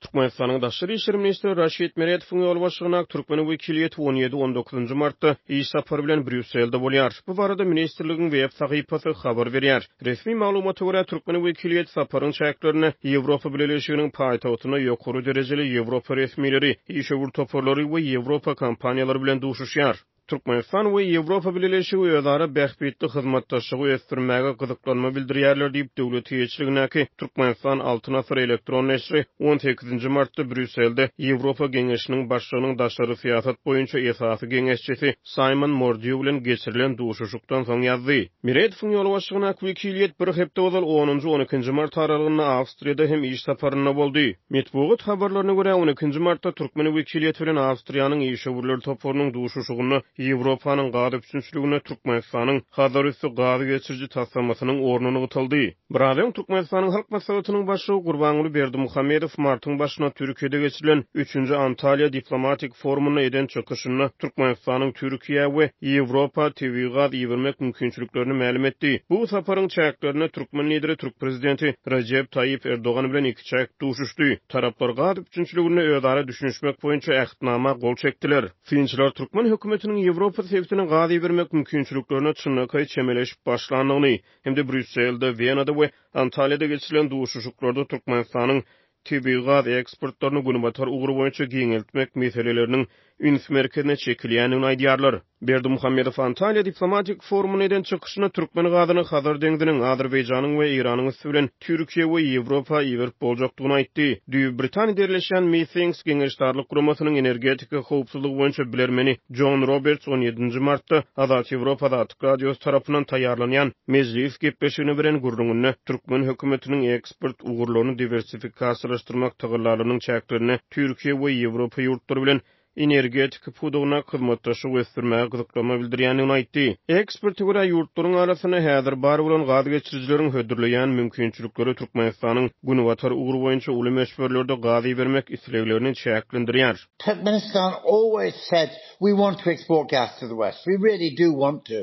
Türkmenistan'ın Daşary işleri ministri Raşid Meredow'un ýol başlygyna Türkmen wekiliýeti 17-19 martda iş sapary bilen Brüsselde bolýar. Bu barada ministrligiň web sahypasy habar berýär. Resmi maglumata görä Türkmen wekiliýeti saparyň şäherlerini Ýewropa Birleşiginiň paýtagtyna ýokary derejeli Ýewropa resmileri, işgör toparlary we Ýewropa kompaniýalary bilen duşuşýar. Türkmenistan we Ýewropa Birleşigi özara bähbitli hyzmatdaşlygy ösdürmäge gyzyklanma bildirýärler diýip döwlet ýetirliginäki Türkmenistan Altyn Asr elektron neşri 18 martda Brüsselde Ýewropa Geňeşiniň başlygynyň daşary syýasat boýunça esasy geňeşçisi Simon Mordieu bilen geçirilen duşuşukdan soň ýazdy. Meredowyň ýol başlygyna wekiliýet bir hepde ozal 10-12 mart aralygynda Awstriýada hem iş saparyna boldy. Metbuat habarlaryna görä 12 martda Türkmen wekiliýeti bilen Awstriýanyň işgörler toparynyň duşuşugyny Ýewropanyň gaz üçinçiligine Türkmenistanyň hazırlıklı gaz geçirici taslamasynyň ornuny gıtyldy. Birazdan Türkmenistanyň halk maslahatynyň başlygy Gurbanuly Berdimuhammedow martyň başyna Türkiýede geçirilen 3-nji Antaliýa diplomatik forumuny eden çykyşyny Türkmenistanyň Türkiýe we Ýewropa TV gaz ýetirmek mümkinçiliklerini ma'lum etdi. Bu saparyň çäklerini Türkmen lideri Türk prezidenti Recep Tayyip Erdoğan bilen iki çäk duşuşdy. Taraplar gaz üçinçiligine özara düşünüşmek boýunça ähdnama gol çekdiler. Finçiler Türkmen hökümetiniň Ýewropa sebitini gaz ýetirmek mümkinçiliklerini çynnyky çemeleşip başlandygyny hem de Brüsselde, Wienada we Antalya'da geçirilen duşuşuklarda Türkmenistanyň tabii gaz eksportlaryny günübatar ugur boýunça giňeltmek meseleleriniň üns merkezine çekilýänini aýdýarlar. Berdimuhammedow Antalya diplomatik forumuny eden çykyşyna Türkmen gazyny Hazar deňdiniň Azerbaýjanyň we Iranyň üstünden Türkiýe we Ýewropa ýetirip boljakdygyny aýtdy. Düýb Britaniýa derleşen Meetings geňeşdarlyk guramasynyň energetika howpsuzlygy boýunça bilermeni John Roberts 17 martda Azat Ýewropada Atyk radiosu tarapyndan taýýarlanýan mejlis gepleşigine bilen gurrungyny Türkmen hökümetiniň eksport ugurlaryny diversifikasiýalaşdyrmak tygyrlarynyň çäklerini Türkiýe we Ýewropa ýurtlary bilen energetik pudugyna hyzmatdaşyk ösdürmäge gyzyklanma bildirýänini aýtdy. Ekspert görä ýurtlaryň arasyna häzir bar bolan gaz geçirijilerin hödürleýän mümkinçilikleri Türkmenistanyň günübatar ugur boýunça uly meşgullerinde gaz bermek isleglerini çäklendirýär. Turkmenistan always said we want to export gas to the west. We really do want to.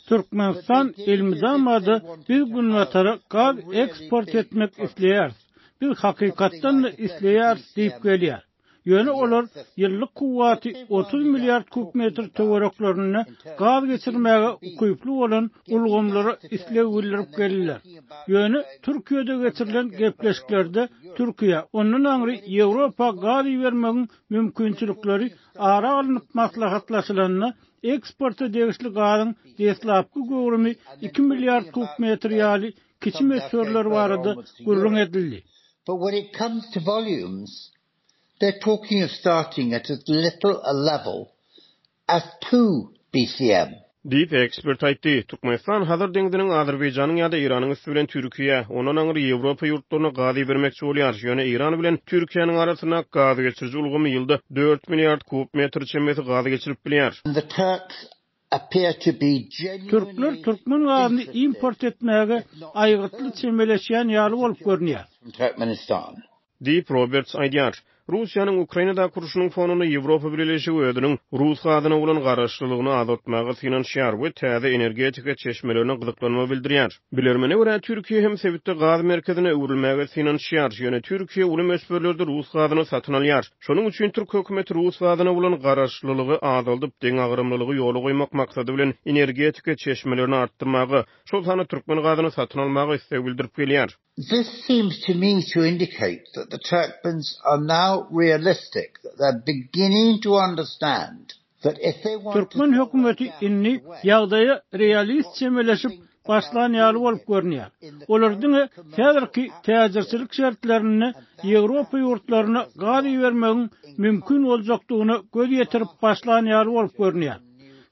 Türkmenistan ilmizamady bir günübatar gaz eksport etmek isleýär. Bir hakykatdan isleýär diýip gelýär. Ýöne olar ýyllyk kuwaty 30 milliard kubmetr töwereklaryny gaz geçirmäge ukyply bolan ulgamlary islegildirip gelýär. Ýöne Türkiýede geçirilen gepleşiklerde Türkiýe onuň aňry Ýewropa gaz bermegiň mümkinçilikleri ara alynyp maslahatlaşylanyny eksporta degişli gazyň deslapky gowrumy 2 milliard kubmetr ýaly kiçi meseleler barada gurrun edildi. But when it comes to volumes, they're talking of starting at as little a level as 2 BCM. Diýip ekspert aýtdy. Türkmenistan hazır deňdiniň Azerbaýjanyň ýa-da Iranyň üstünden Türkiýe, onuň aňry Ýewropa ýurtlaryna gaz bermekçi bolýar. Ýöne Iran bilen Türkiýanyň arasyna gaz geçiriji ulgamy ýylda 4 milliard kubmetr çemmesi gaz geçirip bilýär. The Turks appear to be genuinely Türkler Türkmen gazyny import etmäge aýgytly çemeleşýän ýaly bolup görünýär. Turkmenistan. Diýip Roberts aýdýar. Russiýanyň Ukrainada kuruşynyň fonuny Ýewropa Birleşigi özüniň Rus gazyna bolan garaşlylygyny azatmagy finansiýar we täze energetika çeşmelerine gyzyklanma bildirýär. Bilermene görä Türkiýe hem sebitde gaz merkezine öwrilmäge finansiýar. Ýöne Türkiýe uly mesbirlerde Rus gazyny satyn alýar. Şonuň üçin Türk hökümeti Rus gazyna bolan garaşlylygy azaldyp deň agrymlylygy ýoly goýmak maksady bilen energetika çeşmelerini artdyrmagy, şol sany Türkmen gazyny satyn almagy istek bildirip gelýär. This seems to me to indicate that the Turkmens are now realistic, that they're beginning to understand that if they want Türkmen hökümeti inni ýagdaýa realist çemeleşip başlan ýaly bolup görünýär. Olaryň häzirki täzirçilik şertlerini Ýewropa ýurtlaryna gaz bermegiň mümkin boljakdygyny göz ýetirip başlan ýaly bolup görünýär.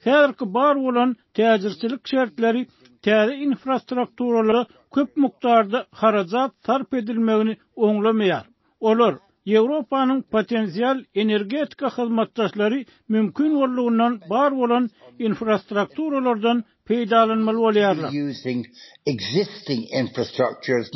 Häzirki bar bolan täzirçilik şertleri täze infrastrukturalary köp mukdarda harajat sarp edilmegini oňlamaýar. Olar Ýewropanyň potensial energetika hyzmatdaşlary mümkin bolýandan bar bolan infrastrukturalardan peýdalanmaly bolýarlar. using existing infrastructure as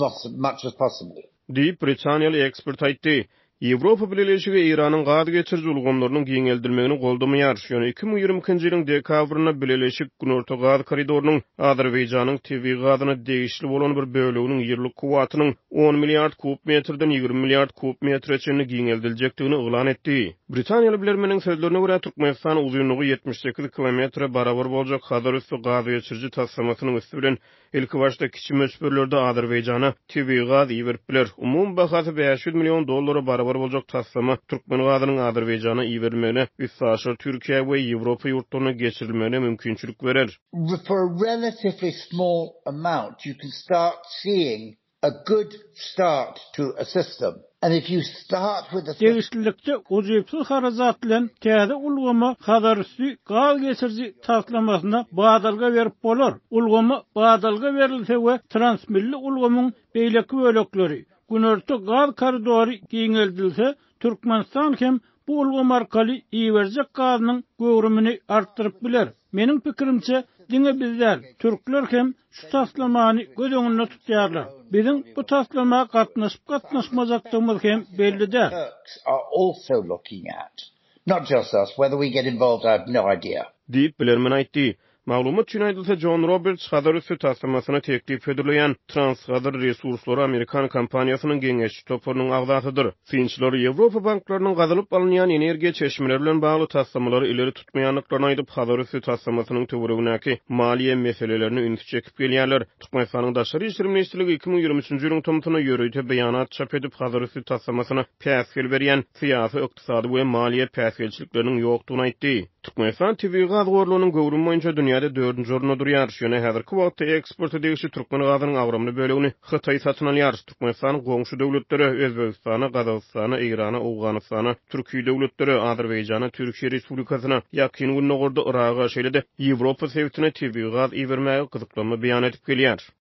much as possible. Diýip Britaniýaly ekspert aýtdy. Ýewropa Birleşigi Iranyň gaz geçirji ulgamlarynyň giňeldilmegini goldamaýar. Ýöne 2022-nji ýylyň dekabryna Birleşik Günorta gaz koridorunyň Azerbaýjanyň tebii gazyna degişli bolan bir böleginiň ýyllyk kuwatynyň 10 milliard kub metrden 20 milliard kub metreçeni giňeldiljekdigini oglan etdi. Britaniýaly bilermeniň sözlerine görä Türkmenistan uzunlygy 78 kilometre barabar boljak Hazar üstü gaz geçirji taslamasynyň üstü bilen ilki başda kiçi möçberlerde Azerbaýjana tebii gaz iýeripler. Umum bahasy 500 million dollara barabar boljak taslama Türkmen gazynyň Azerbaýjana iýermegine üstsaşy Türkiýe we Ýewropa ýurtlaryna geçirilmegine mümkinçilik berer. For a relatively small amount, you can start seeing a good start to a system. And if you start with the Degişlilikde uzypsyz harazat bilen täze ulgama hadarysy gaz geçirji taslamasyna badalga berip bolar. Ulgama badalga berilse we transmilli ulgamyň beýleki bölekleri Günorta gaz koridory giňeldilse, Türkmenistan hem bu ulgam arkaly iýerjek gazynyň göwrümini artdyryp biler. Meniň pikirimçe, diňe bizler, türkler hem şu taslamany göz öňünde tutýarlar. Bizim bu taslama gatnaşmajakdygymyz hem bellidir. Turks are also looking at, not just us, whether we get involved, I have no idea. Diýip bilermen aýtdy. Maglumat üçin aýdylsa John Roberts Hazar üstü taslamasyna teklip edilýän Transhazar resurslary Amerikan kompaniýasynyň geňeşçi topurynyň agzatydyr. Finçler Ýewropa banklarynyň gazylyp alynýan energiýa çeşmeleri bilen bagly taslamary ileri tutmaýanlyklaryny aýdyp Hazar üstü taslamasynyň töweregindäki maliýe meselelerini ünitip çekip gelýärler. Türkmenistanyň daşary işler ministrligi 2023-nji ýylyň tomtuny ýörüýte beýanat çap edip Hazar üstü taslamasyna päsgel berýän syýasy, ykdysady we maliýe päsgelçilikleriniň ýokdugyny aýtdy. Türkmenistan tebii gaz gorlugynyň gowrumi boýunça dünýäde 4-nji orunda durýar. Şöne häzirki wagtda eksport edilýän Türkmen gazynyň awramly bölegini Hytaý satyn alýar. Türkmenistan goňşy döwletleri Özbegistana, Gazagystana, Irana, Awganystana, Türkiýe döwletleri Azerbaýjana, Türkiýe Respublikasyna, ýakyn günnägorda Iraga şeýle-de Ýewropa sewtine tebii gaz iýermäge gyzyklanma beýan edip gelýär.